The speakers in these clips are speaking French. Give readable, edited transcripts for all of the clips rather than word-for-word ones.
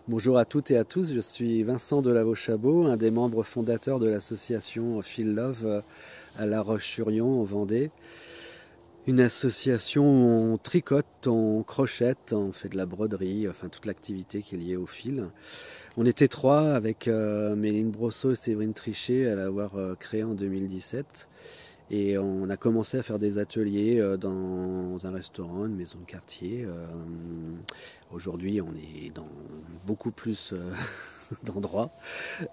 Bonjour à toutes et à tous, je suis Vincent Delavaux-Chabot, un des membres fondateurs de l'association Feel Love à La Roche-sur-Yon en Vendée. Une association où on tricote, on crochette, on fait de la broderie, enfin toute l'activité qui est liée au fil. On était trois avec Méline Brosseau et Séverine Trichet à l'avoir créé en 2017. Et on a commencé à faire des ateliers dans un restaurant, une maison de quartier. Aujourd'hui, on est dans beaucoup plus d'endroits.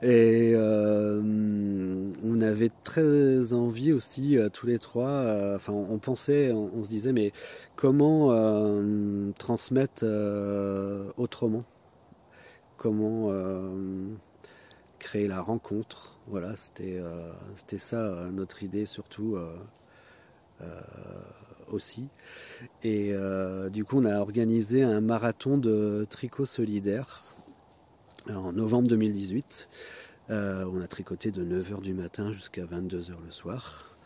Et on avait très envie aussi, tous les trois, enfin on pensait, on se disait, mais comment transmettre autrement? Comment créer la rencontre? Voilà, c'était ça notre idée surtout aussi. Et du coup, on a organisé un marathon de tricot solidaire en novembre 2018. On a tricoté de 9h du matin jusqu'à 22h le soir.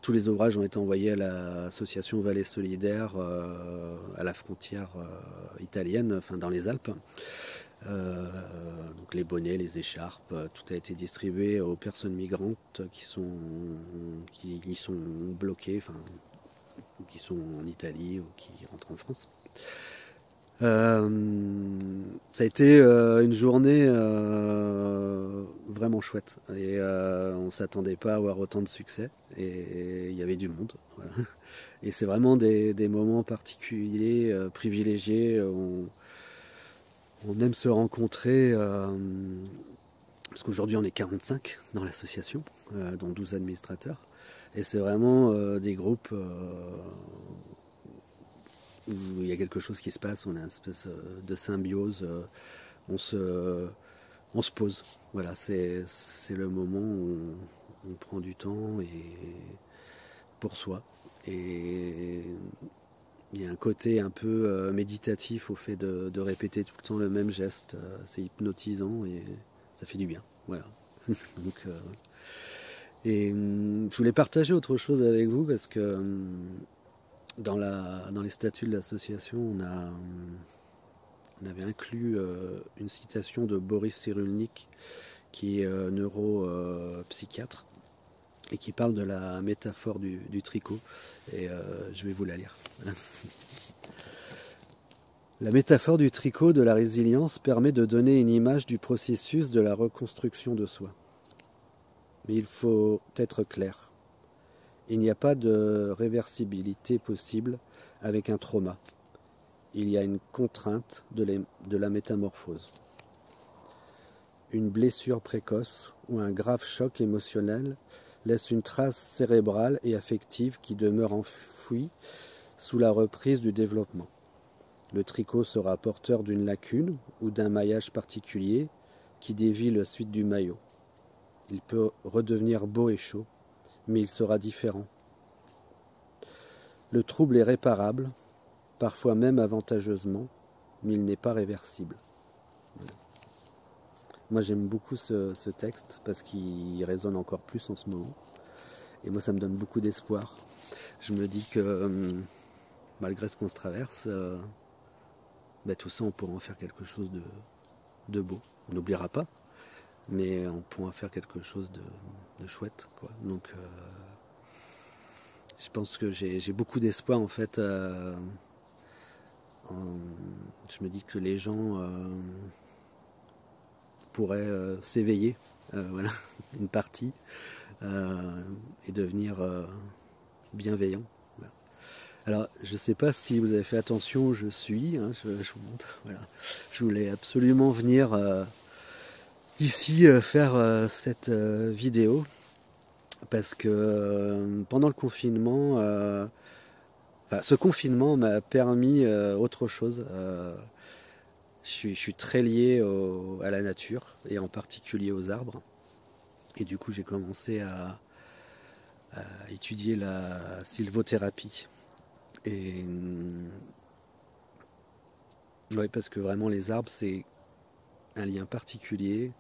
Tous les ouvrages ont été envoyés à l'association Vallée Solidaire à la frontière italienne, enfin dans les Alpes. Donc les bonnets, les écharpes, tout a été distribué aux personnes migrantes qui sont bloquées, enfin qui sont en Italie ou qui rentrent en France. Ça a été une journée vraiment chouette et on ne s'attendait pas à avoir autant de succès et il y avait du monde. Voilà. Et c'est vraiment des moments particuliers, privilégiés. On aime se rencontrer parce qu'aujourd'hui on est 45 dans l'association, dont 12 administrateurs. Et c'est vraiment des groupes où il y a quelque chose qui se passe, on a une espèce de symbiose, on se pose. Voilà, c'est le moment où on prend du temps pour soi. Et il y a un côté un peu méditatif au fait de répéter tout le temps le même geste. C'est hypnotisant et ça fait du bien. Voilà. Donc, et je voulais partager autre chose avec vous parce que dans les statuts de l'association, on avait inclus une citation de Boris Cyrulnik, qui est neuropsychiatre, et qui parle de la métaphore du tricot. Et je vais vous la lire. La métaphore du tricot de la résilience permet de donner une image du processus de la reconstruction de soi. Mais il faut être clair. Il n'y a pas de réversibilité possible avec un trauma. Il y a une contrainte de la métamorphose. Une blessure précoce ou un grave choc émotionnel laisse une trace cérébrale et affective qui demeure enfouie sous la reprise du développement. Le tricot sera porteur d'une lacune ou d'un maillage particulier qui dévie la suite du maillot. Il peut redevenir beau et chaud, mais il sera différent. Le trouble est réparable, parfois même avantageusement, mais il n'est pas réversible. Voilà. Moi j'aime beaucoup ce texte parce qu'il résonne encore plus en ce moment. Et moi ça me donne beaucoup d'espoir. Je me dis que malgré ce qu'on se traverse, tout ça on pourra en faire quelque chose de beau. On n'oubliera pas, mais on pourra en faire quelque chose de chouette, quoi. Donc je pense que j'ai beaucoup d'espoir en fait. Je me dis que les gens pourraient s'éveiller, voilà, une partie, et devenir bienveillants. Voilà. Alors, je ne sais pas si vous avez fait attention où je suis, hein, je vous montre, voilà. Je voulais absolument venir ici faire cette vidéo parce que pendant le confinement, ce confinement m'a permis autre chose. Je suis très lié à la nature et en particulier aux arbres. Et du coup, j'ai commencé à étudier la sylvothérapie. Et ouais, parce que vraiment les arbres, c'est un lien particulier.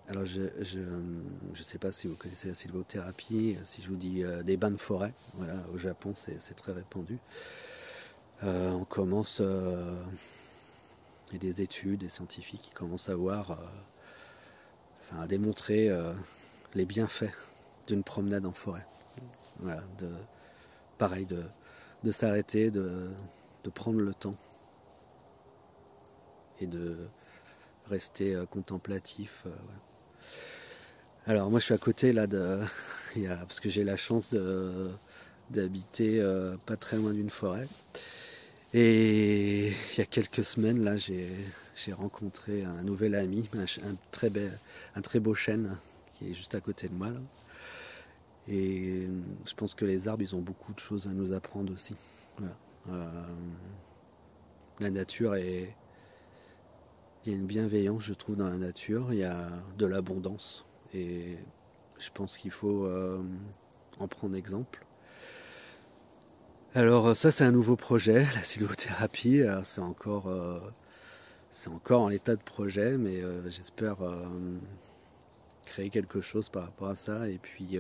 Alors je sais pas si vous connaissez la sylvothérapie, si je vous dis des bains de forêt, voilà, au Japon c'est très répandu. On commence et des études, des scientifiques qui commencent à voir, enfin à démontrer les bienfaits d'une promenade en forêt. Voilà, pareil, de s'arrêter, de prendre le temps et de rester contemplatif. Voilà. Alors moi je suis à côté là parce que j'ai la chance d'habiter pas très loin d'une forêt. Et il y a quelques semaines là j'ai rencontré un nouvel ami, un très beau chêne qui est juste à côté de moi là. Et je pense que les arbres ils ont beaucoup de choses à nous apprendre aussi. Voilà. La nature il y a une bienveillance je trouve dans la nature, il y a de l'abondance. Et je pense qu'il faut en prendre exemple. Alors ça c'est un nouveau projet, la sylvothérapie. Alors c'est encore en l'état de projet, mais j'espère créer quelque chose par rapport à ça et puis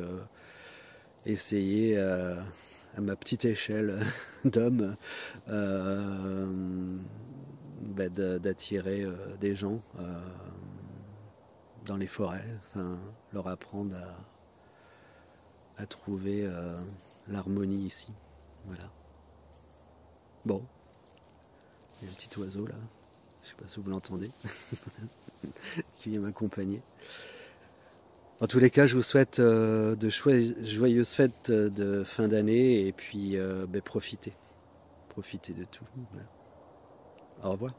essayer à ma petite échelle d'homme d'attirer des gens dans les forêts, enfin, leur apprendre à trouver l'harmonie ici. Voilà. Bon, il y a un petit oiseau là, je sais pas si vous l'entendez, qui vient m'accompagner. En tous les cas, je vous souhaite de joyeuses fêtes de fin d'année et puis profitez de tout. Voilà. Au revoir.